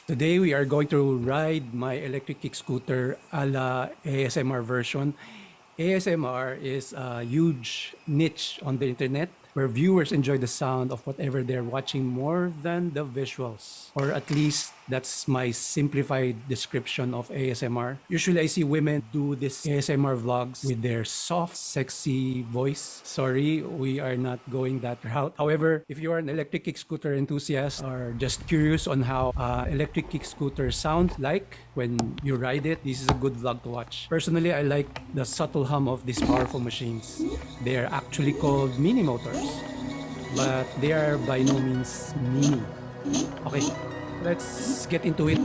Today we are going to ride my electric kick scooter a la ASMR version. ASMR is a huge niche on the internet where viewers enjoy the sound of whatever they're watching more than the visuals. Or at least that's my simplified description of ASMR. Usually I see women do this ASMR vlogs with their soft, sexy voice. Sorry, we are not going that route. However, if you are an electric kick scooter enthusiast or just curious on how electric kick scooter sounds like when you ride it, this is a good vlog to watch. Personally, I like the subtle hum of these powerful machines. They are actually called mini motors, but they are by no means mini. Okay, let's get into it.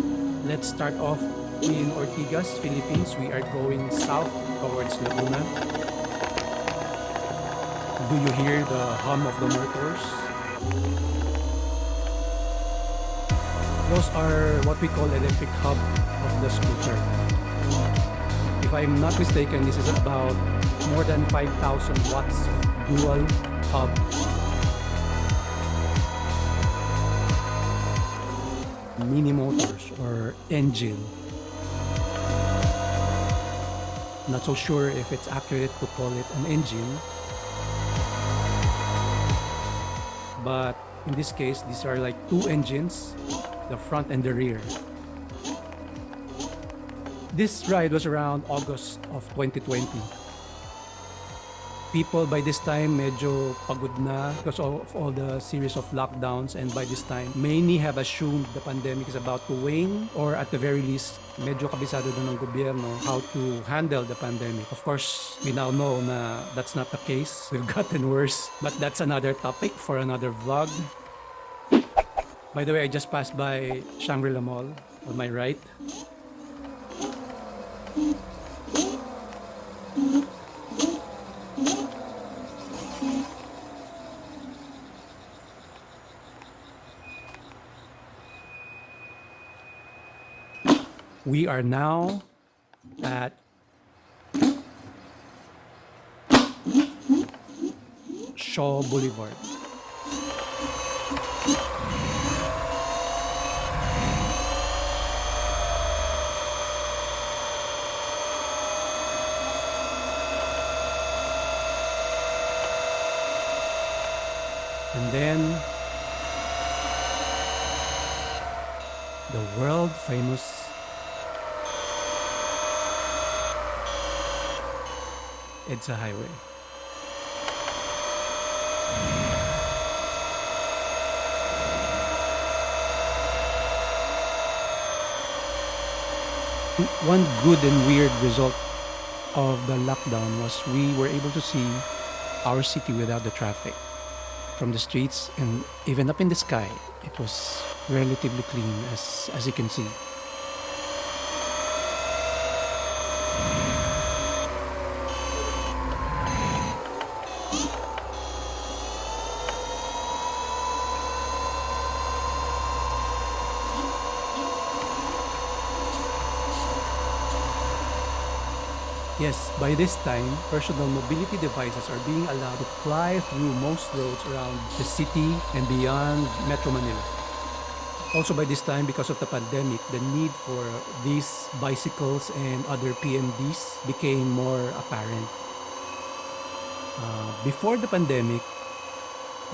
Let's start off in Ortigas, Philippines. We are going south towards Laguna. Do you hear the hum of the motors? Those are what we call electric hub of the scooter. If I'm not mistaken, this is about more than 5,000 watts dual hub. Mini motors or engine. Not so sure if it's accurate to call it an engine, but in this case, these are like two engines, the front and the rear. This ride was around August of 2020. People by this time medyo pagod na because of all the series of lockdowns, and by this time many have assumed the pandemic is about to wane, or at the very least medyo kabisado na ng gobyerno how to handle the pandemic. Of course, we now know na that's not the case. We've gotten worse, but that's another topic for another vlog. By the way, I just passed by Shangri-La Mall on my right. We are now at Shaw Boulevard. And then the world famous EDSA Highway. One good and weird result of the lockdown was we were able to see our city without the traffic. From the streets and even up in the sky, it was relatively clean as you can see. Yes, by this time, personal mobility devices are being allowed to fly through most roads around the city and beyond Metro Manila. Also by this time, because of the pandemic, the need for these bicycles and other PMDs became more apparent. Before the pandemic,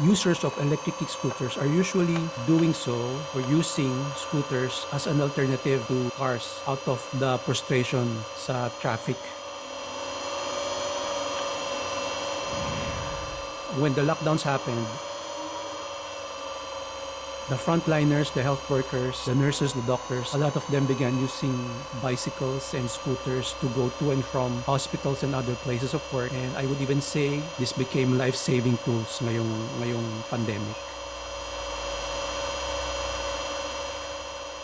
users of electric kick scooters are usually doing so or using scooters as an alternative to cars out of the frustration sa traffic. When the lockdowns happened, the frontliners, the health workers, the nurses, the doctors, a lot of them began using bicycles and scooters to go to and from hospitals and other places of work. And I would even say this became life-saving tools ngayong pandemic.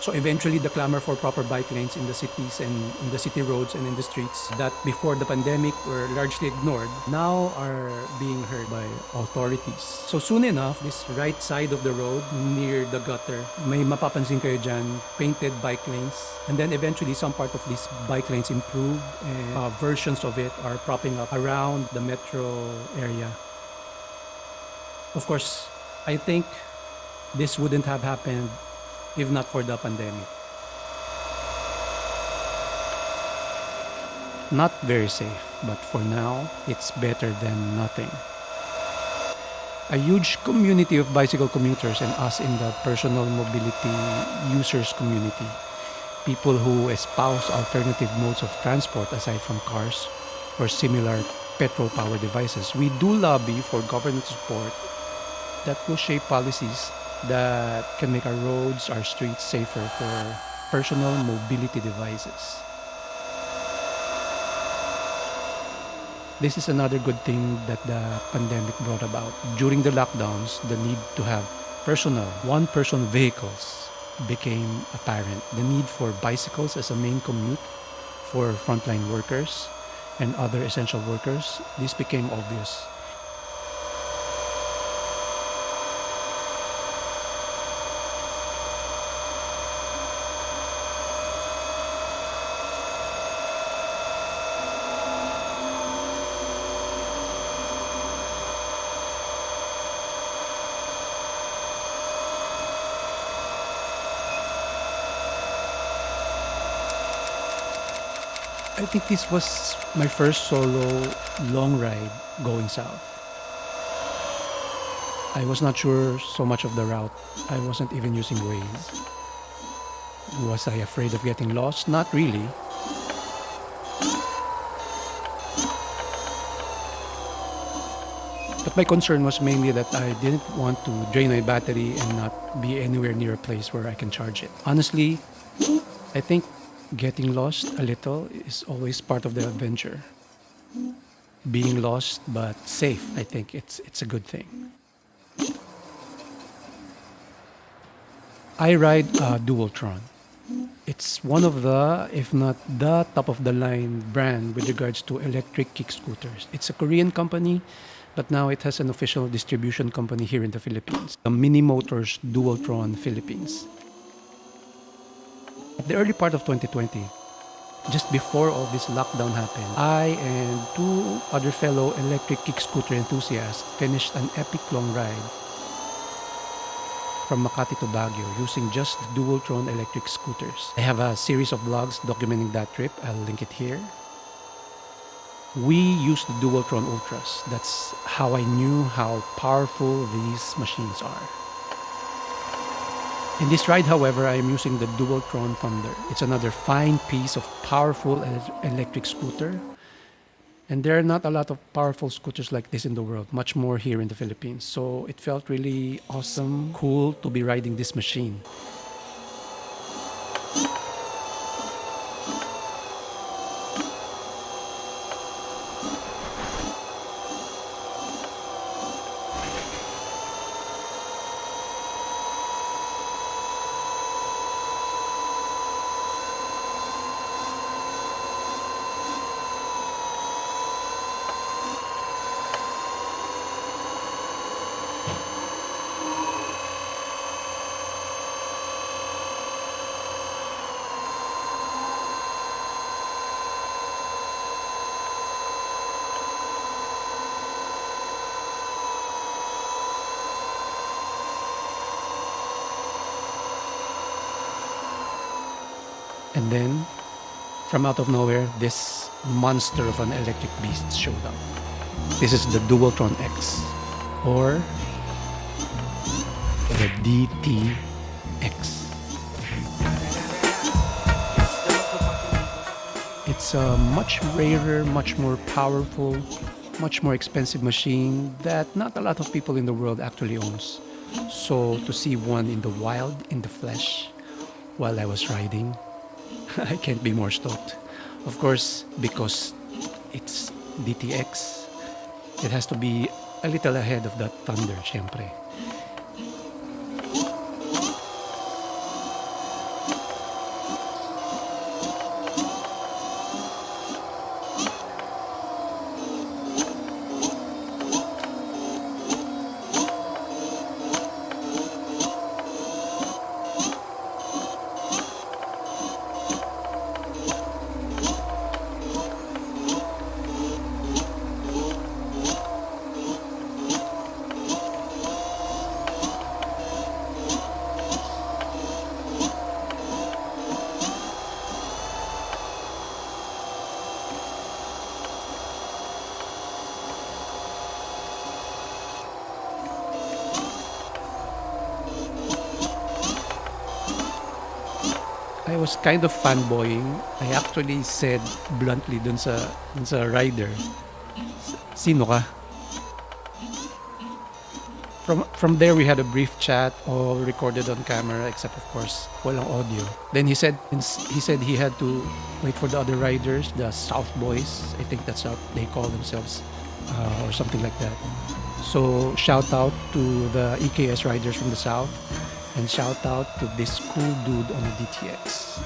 So eventually, the clamor for proper bike lanes in the cities and in the city roads and in the streets that before the pandemic were largely ignored now are being heard by authorities. So soon enough, this right side of the road near the gutter, may mapapansin kayo dyan, painted bike lanes. And then eventually, some part of these bike lanes improved and versions of it are propping up around the metro area. Of course, I think this wouldn't have happened if not for the pandemic. Not very safe, but for now, it's better than nothing. A huge community of bicycle commuters and us in the personal mobility users community. People who espouse alternative modes of transport aside from cars or similar petrol powered devices. We do lobby for government support that will shape policies that can make our roads, our streets safer for personal mobility devices. This is another good thing that the pandemic brought about. During the lockdowns, the need to have personal, one-person vehicles became apparent. The need for bicycles as a main commute for frontline workers and other essential workers, this became obvious. I think this was my first solo long ride going south. I was not sure so much of the route. I wasn't even using Waze. Was I afraid of getting lost? Not really. But my concern was mainly that I didn't want to drain my battery and not be anywhere near a place where I can charge it. Honestly, I think getting lost a little is always part of the adventure. Being lost but safe, I think it's a good thing. I ride a Dualtron. It's one of the, if not the top of the line brand with regards to electric kick scooters. It's a Korean company, but now it has an official distribution company here in the Philippines, the Mini Motors Dualtron Philippines. At the early part of 2020, just before all this lockdown happened, I and two other fellow electric kick scooter enthusiasts finished an epic long ride from Makati to Baguio using just Dualtron electric scooters. I have a series of vlogs documenting that trip. I'll link it here. We used the Dualtron Ultras. That's how I knew how powerful these machines are. In this ride, however, I am using the Dualtron Thunder. It's another fine piece of powerful electric scooter. And there are not a lot of powerful scooters like this in the world, much more here in the Philippines. So it felt really awesome, cool to be riding this machine. And then, from out of nowhere, this monster of an electric beast showed up. This is the Dualtron X, or the DTX. It's a much rarer, much more powerful, much more expensive machine that not a lot of people in the world actually owns. So to see one in the wild, in the flesh, while I was riding, I can't be more stoked. Of course, because it's DTX, it has to be a little ahead of that Thunder, syempre. I was kind of fanboying. I actually said bluntly dun sa rider, sino ka? From there we had a brief chat, all recorded on camera, except of course walang audio. Then he said he had to wait for the other riders, the South Boys. I think that's what they call themselves, or something like that. So shout out to the EKS riders from the South, and shout out to this cool dude on the DTX.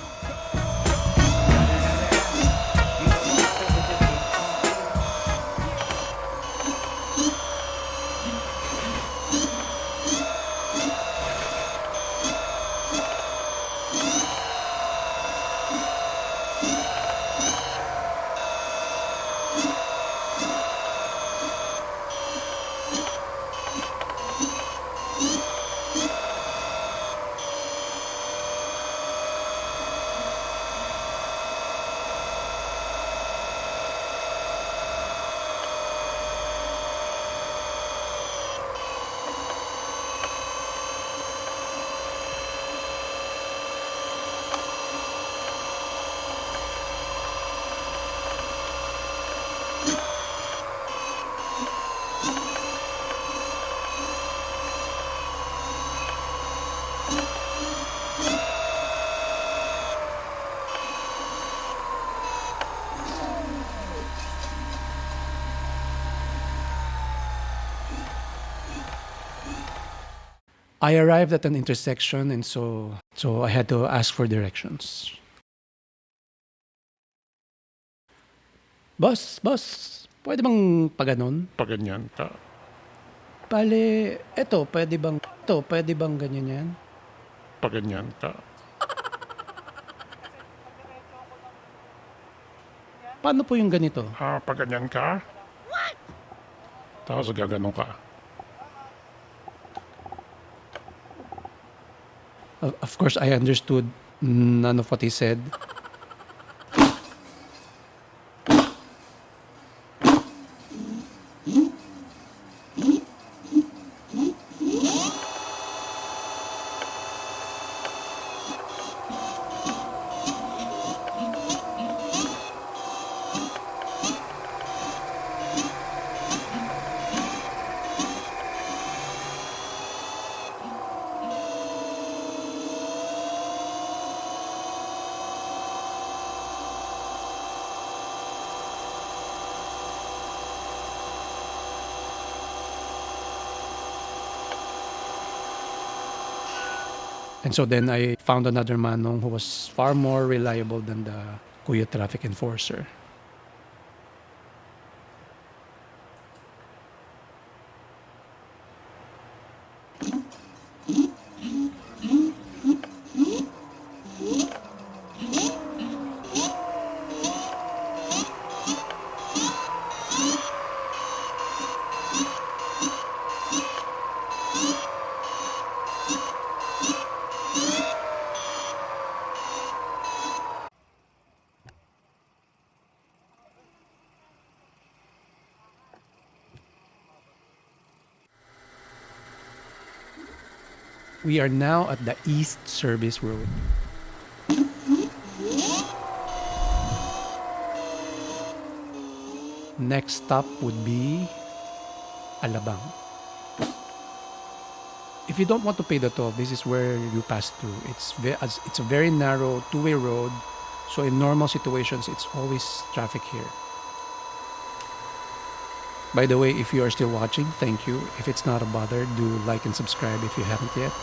I arrived at an intersection, and so I had to ask for directions. Boss, pwede bang paganon? Paganyan ka. Bale, pwede bang ganyan yan? Paganyan ka. Paano po yung ganito? Paganyan ka? Tapos gaganon ka. Of course, I understood none of what he said. And so then I found another manong who was far more reliable than the Kuya traffic enforcer. We are now at the East Service Road. Next stop would be Alabang. If you don't want to pay the toll, this is where you pass through. It's a very narrow two-way road, so in normal situations, it's always traffic here. By the way, if you are still watching, thank you. If it's not a bother, do like and subscribe if you haven't yet.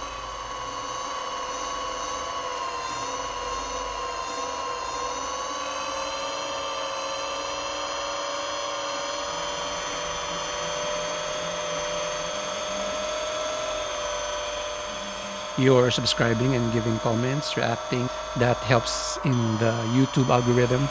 You're subscribing and giving comments, reacting. That helps in the YouTube algorithm.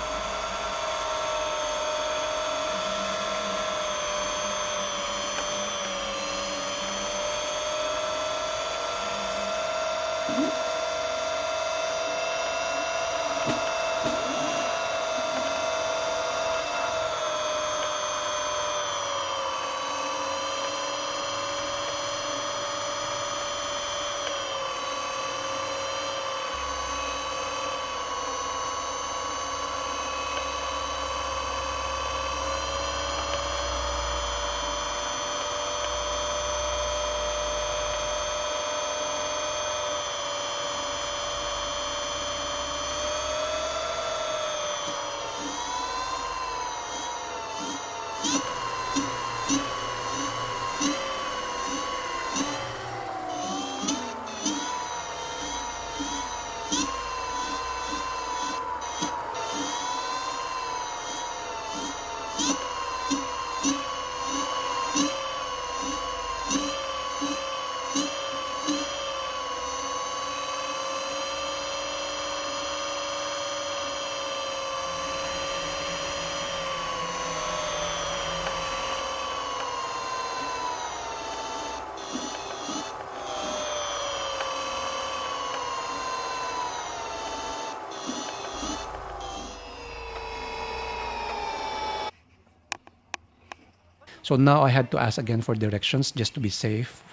So now I had to ask again for directions just to be safe.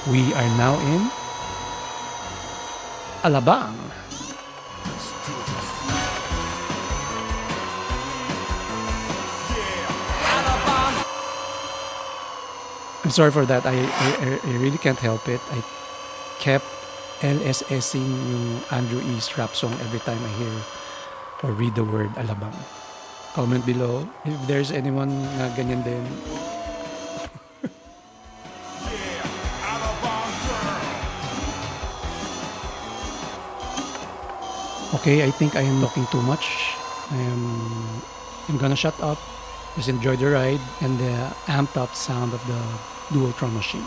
We are now in Alabang. I'm sorry for that. I really can't help it. I kept LSSing yung Andrew East rap song every time I hear or read the word Alabang. Comment below if there's anyone na ganyan din. Okay, I think I am talking too much. I'm gonna shut up. Just enjoy the ride and the amped up sound of the Dualtron machine.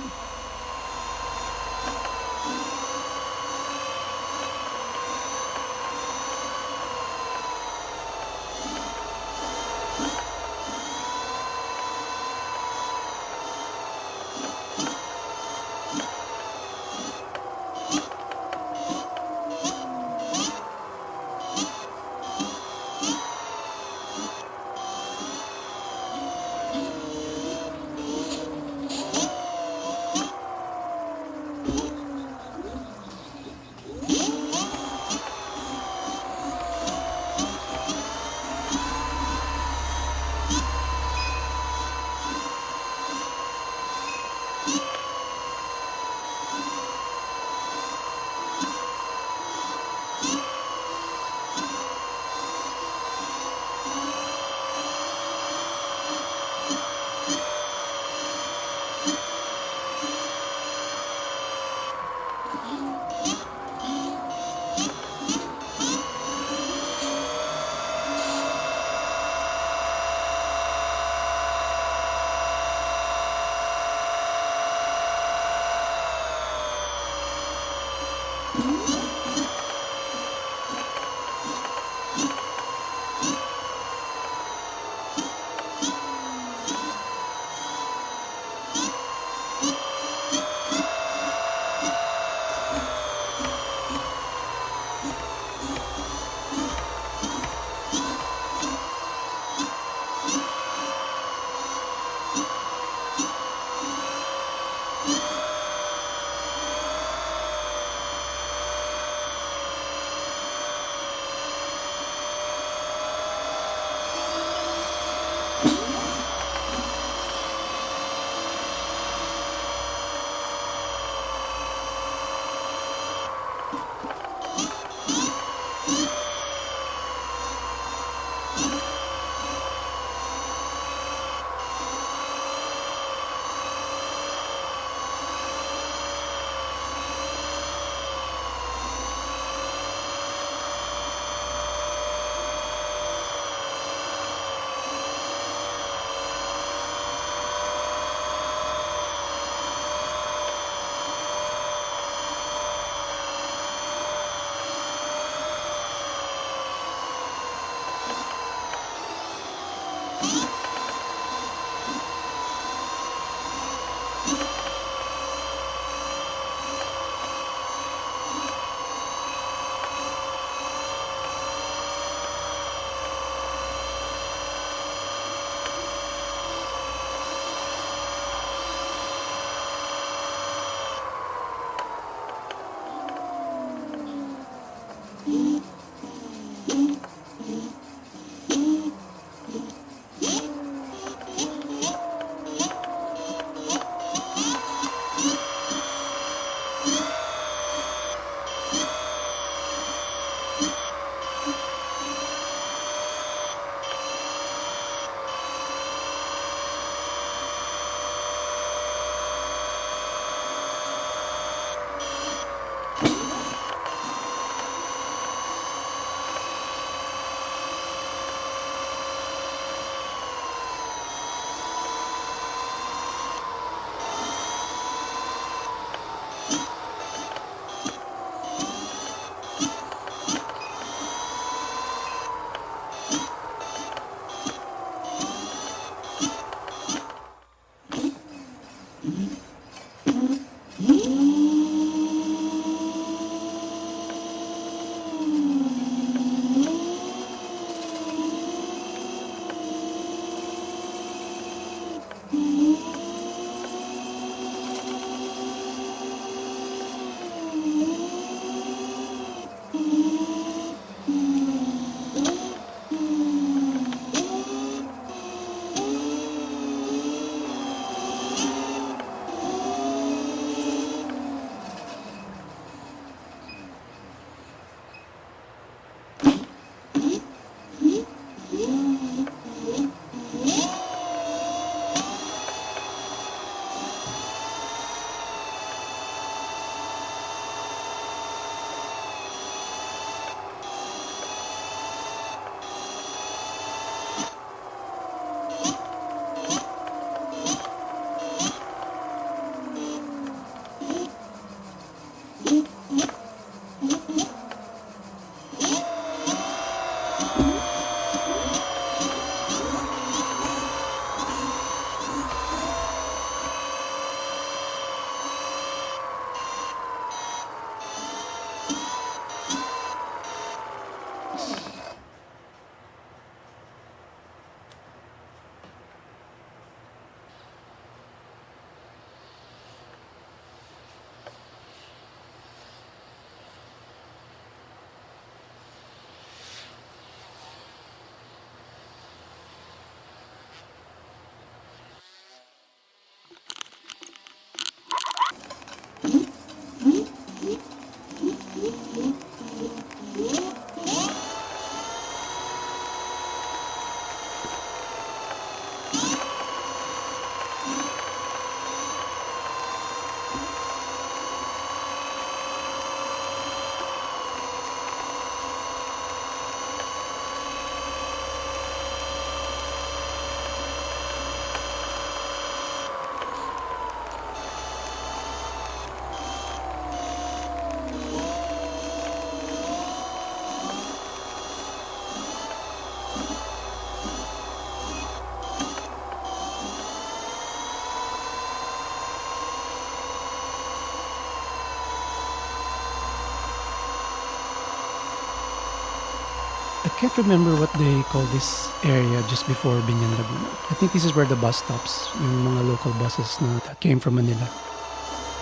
can't remember what they call this area just before Binyan, Laguna. I think this is where the bus stops, yung mga local buses na that came from Manila.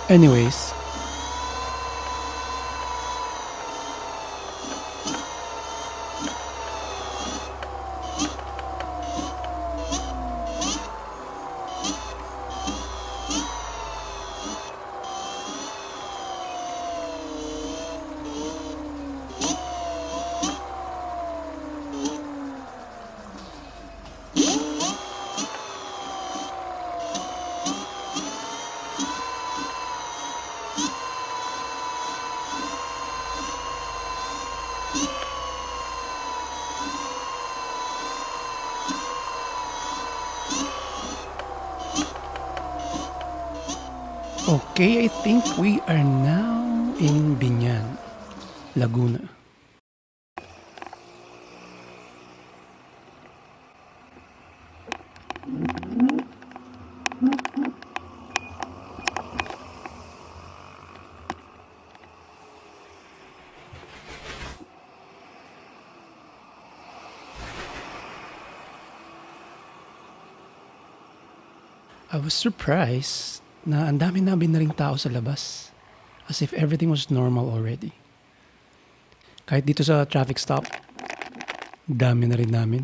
Anyways, okay, I think we are now in Binyan, Laguna. I was surprised na ang dami namin na ring tao sa labas. As if everything was normal already. Kahit dito sa traffic stop, dami na rin namin.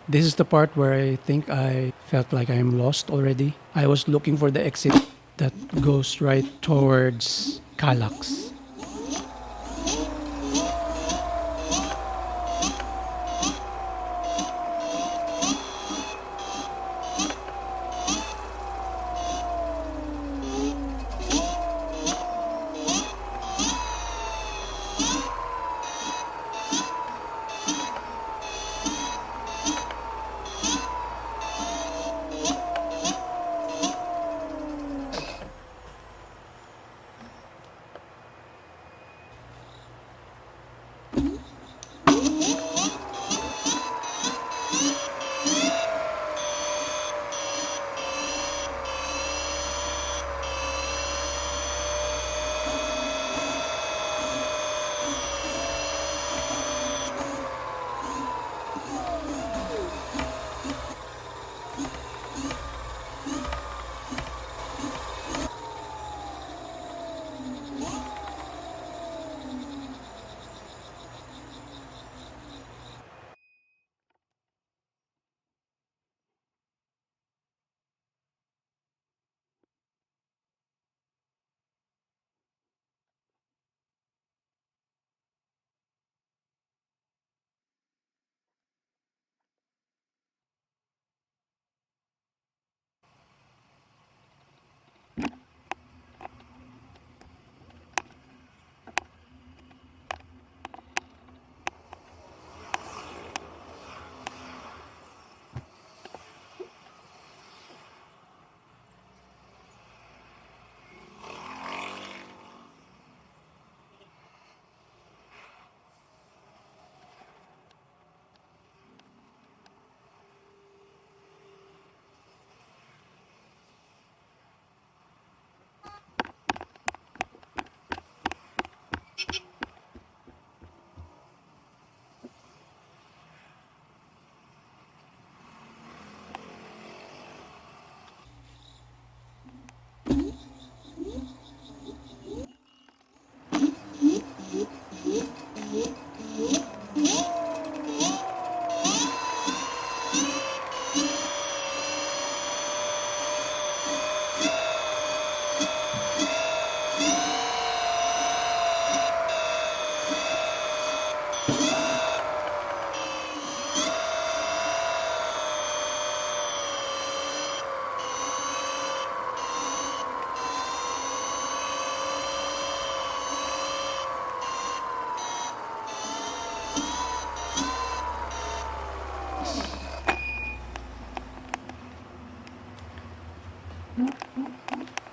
This is the part where I think I felt like I'm lost already. I was looking for the exit that goes right towards Calax.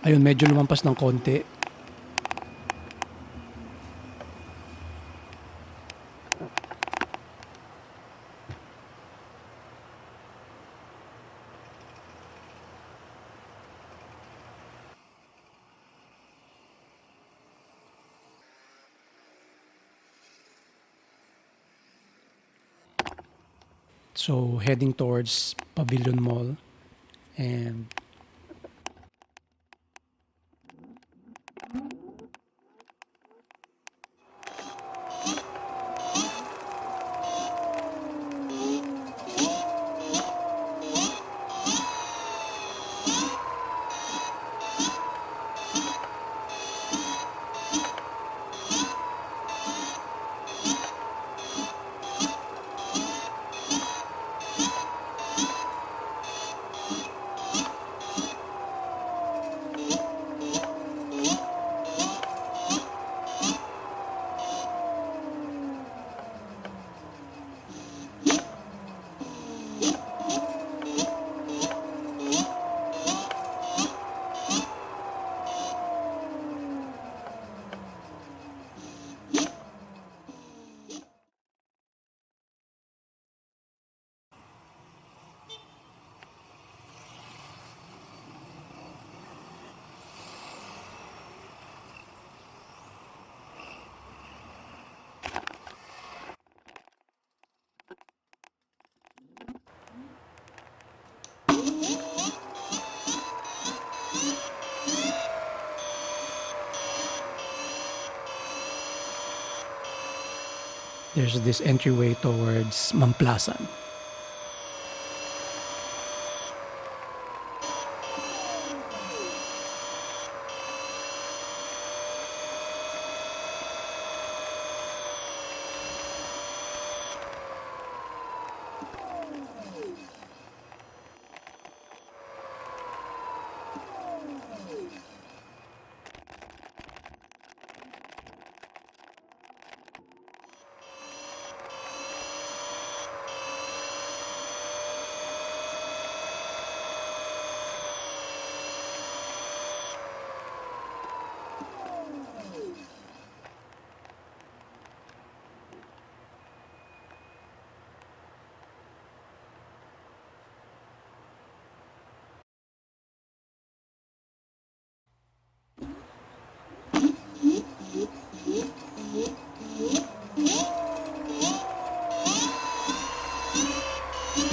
Ayun, medyo lumampas ng konti. So heading towards Pavilion Mall, and there's this entryway towards Mamplasan.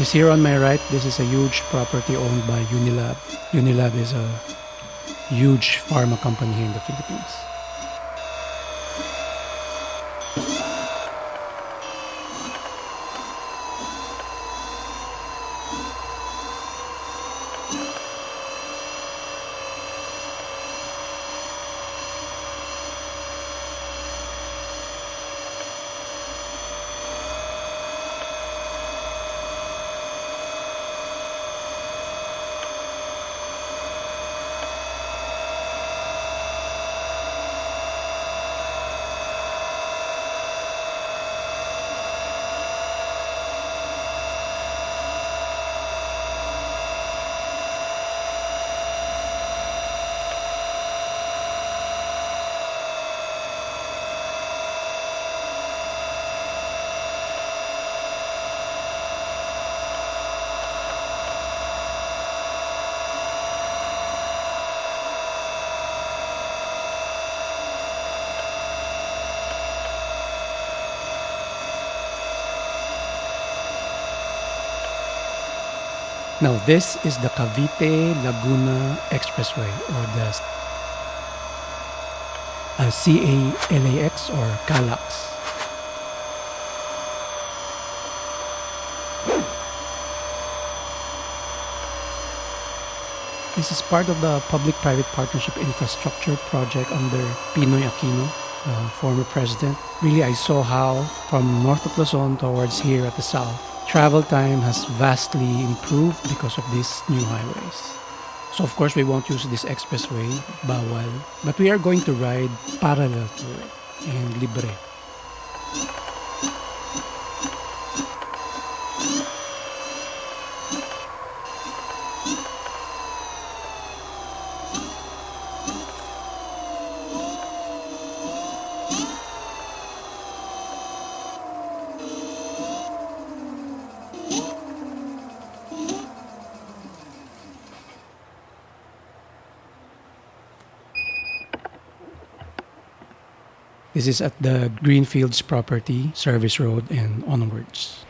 This here on my right, this is a huge property owned by Unilab. Unilab is a huge pharma company here in the Philippines. Now, this is the Cavite Laguna Expressway, or the CALAX or CALAX. This is part of the public-private partnership infrastructure project under Pinoy Aquino, the former president. Really, I saw how from north of Luzon towards here at the south, travel time has vastly improved because of these new highways. So of course we won't use this expressway, bawal, but we are going to ride parallel to it and libre. This is at the Greenfields property, Service Road, and onwards.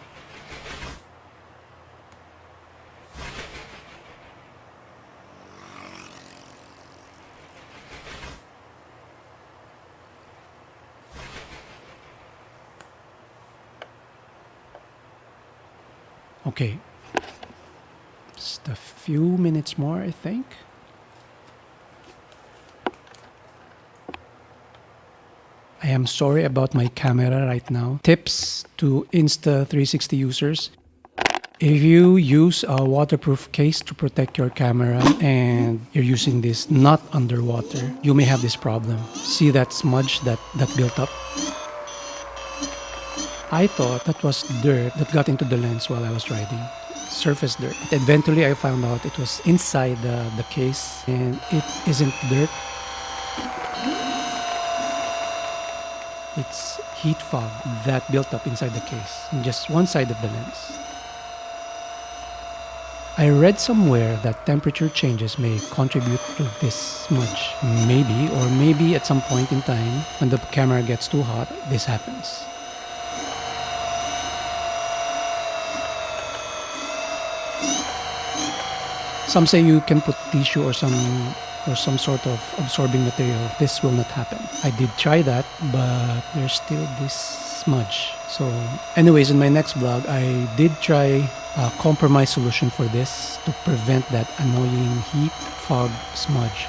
Okay. Just a few minutes more, I think. I am sorry about my camera right now. Tips to Insta360 users. If you use a waterproof case to protect your camera and you're using this not underwater, you may have this problem. See that smudge that built up? I thought that was dirt that got into the lens while I was riding. Surface dirt. But eventually I found out it was inside the case and it isn't dirt. It's heat fog that built up inside the case in just one side of the lens. I read somewhere that temperature changes may contribute to this smudge. Maybe at some point in time when the camera gets too hot, this happens. Some say you can put tissue or some sort of absorbing material. This will not happen. I did try that, but there's still this smudge. So anyways, in my next vlog, I did try a compromise solution for this to prevent that annoying heat fog smudge.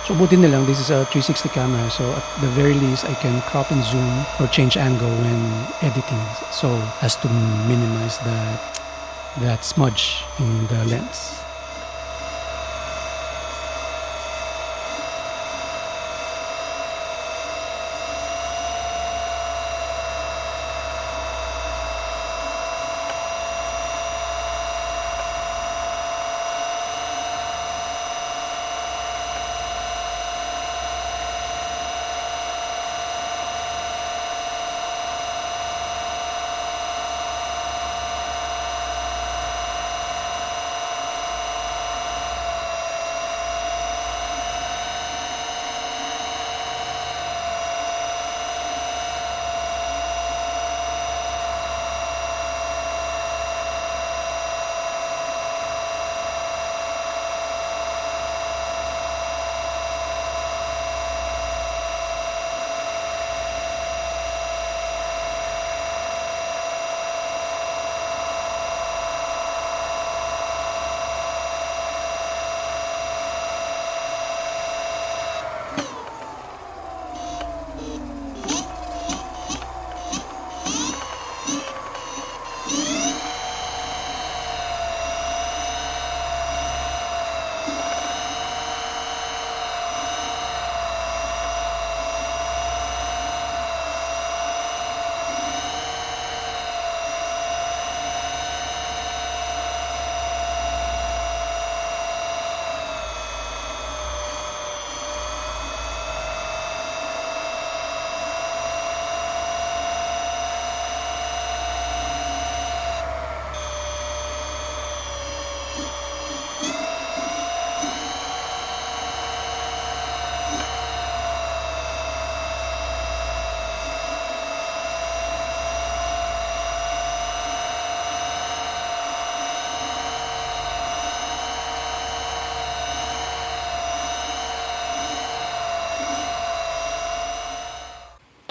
So buti na lang, this is a 360 camera, so at the very least I can crop and zoom or change angle when editing, so as to minimize that smudge in the lens.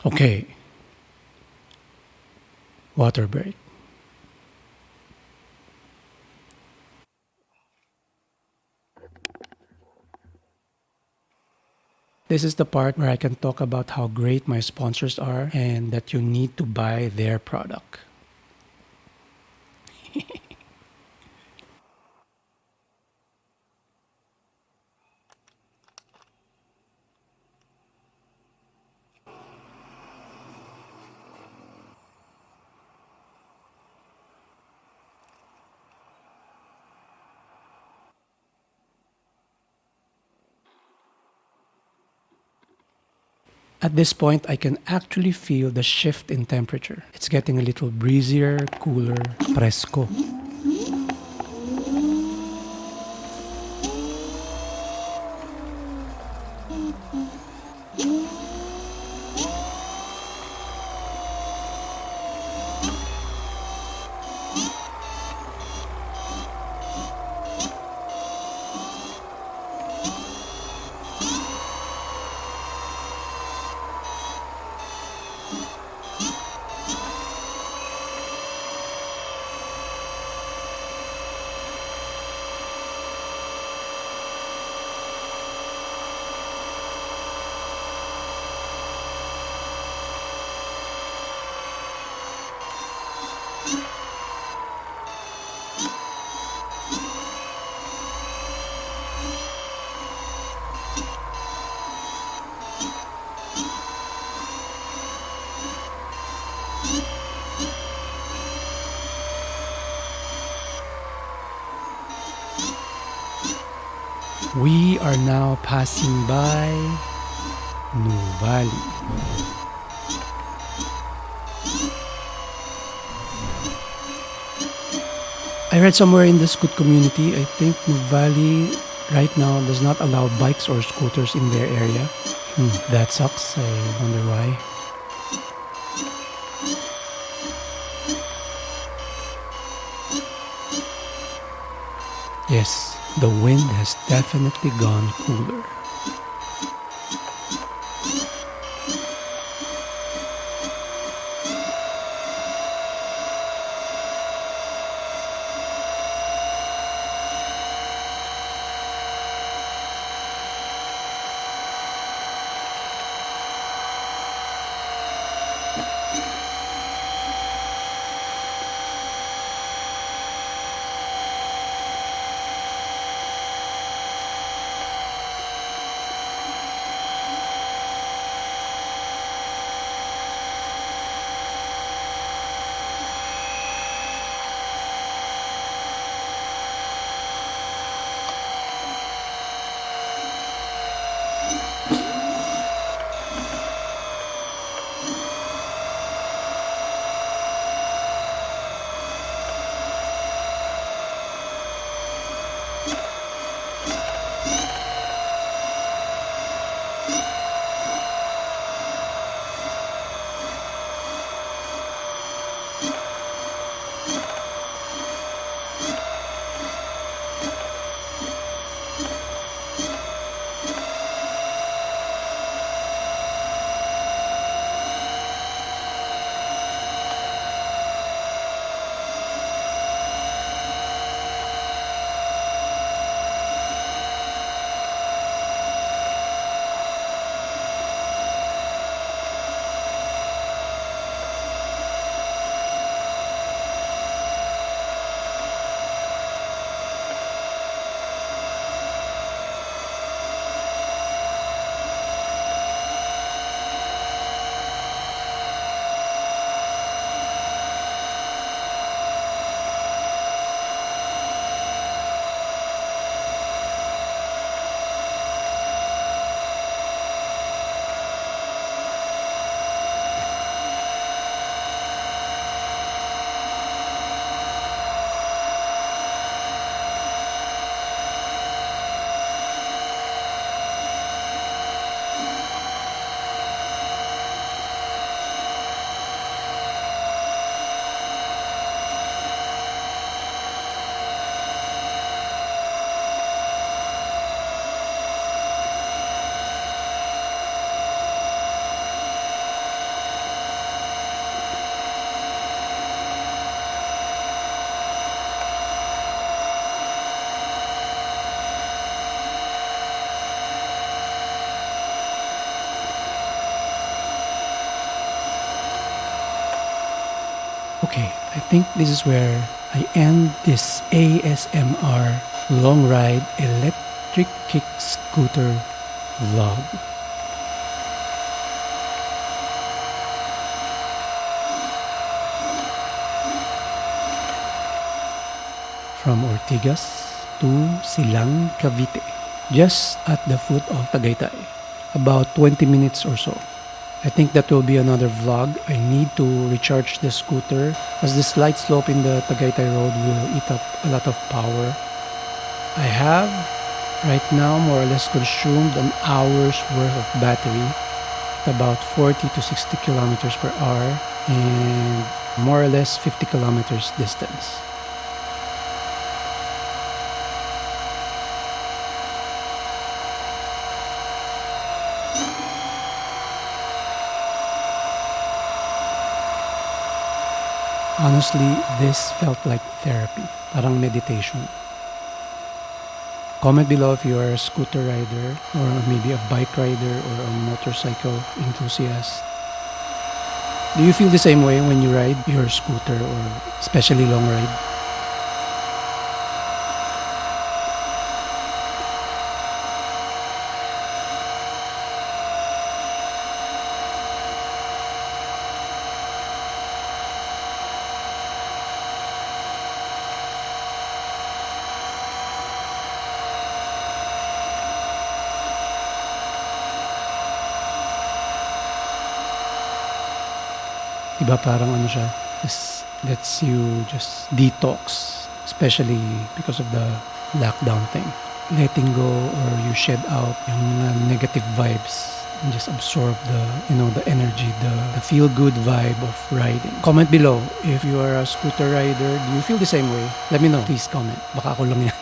Okay. Water break. This is the part where I can talk about how great my sponsors are and that you need to buy their product. At this point, I can actually feel the shift in temperature. It's getting a little breezier, cooler, fresco. We are now passing by Nuvali. I read somewhere in the Scoot community, I think Nuvali right now does not allow bikes or scooters in their area. That sucks. I wonder why. Yes, the wind has definitely gone cooler. Okay, I think this is where I end this ASMR long ride electric kick scooter vlog. From Ortigas to Silang Cavite, just at the foot of Tagaytay, about 20 minutes or so. I think that will be another vlog. I need to recharge the scooter as the slight slope in the Tagaytay road will eat up a lot of power. I have right now more or less consumed an hour's worth of battery at about 40 to 60 kilometers per hour and more or less 50 kilometers distance. Honestly, this felt like therapy, parang meditation. Comment below if you are a scooter rider or maybe a bike rider or a motorcycle enthusiast. Do you feel the same way when you ride your scooter or especially long ride? Diba parang ano siya, this lets you just detox, especially because of the lockdown thing. Letting go or you shed out yung mga negative vibes and just absorb the energy, the feel-good vibe of riding. Comment below if you are a scooter rider. Do you feel the same way? Let me know. Please comment. Baka ako lang yan.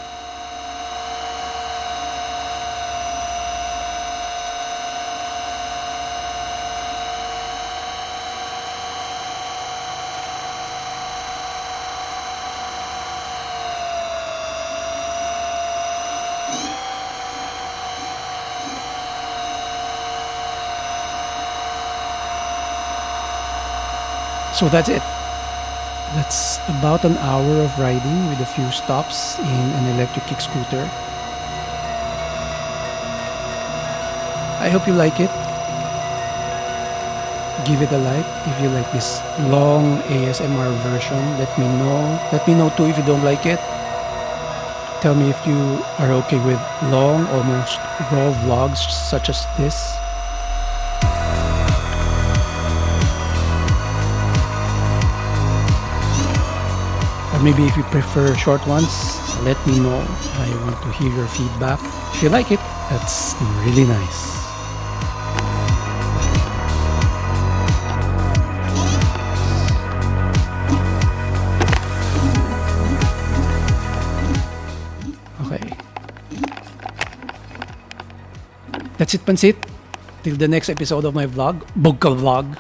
So that's it. That's about an hour of riding with a few stops in an electric kick scooter. I hope you like it. Give it a like if you like this long ASMR version. Let me know. Let me know too if you don't like it. Tell me if you are okay with long, almost raw vlogs such as this. Or maybe if you prefer short ones, let me know. I want to hear your feedback. If you like it, that's really nice. Okay. That's it, Pansit. Till the next episode of my vlog, Bugka Vlog.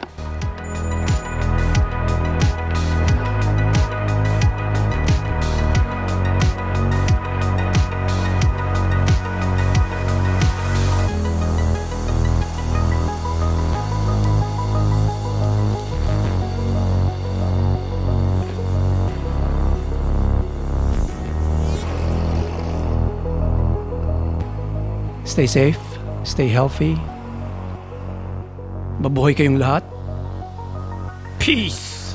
Stay safe, stay healthy. Mabuhay kayong lahat. Peace!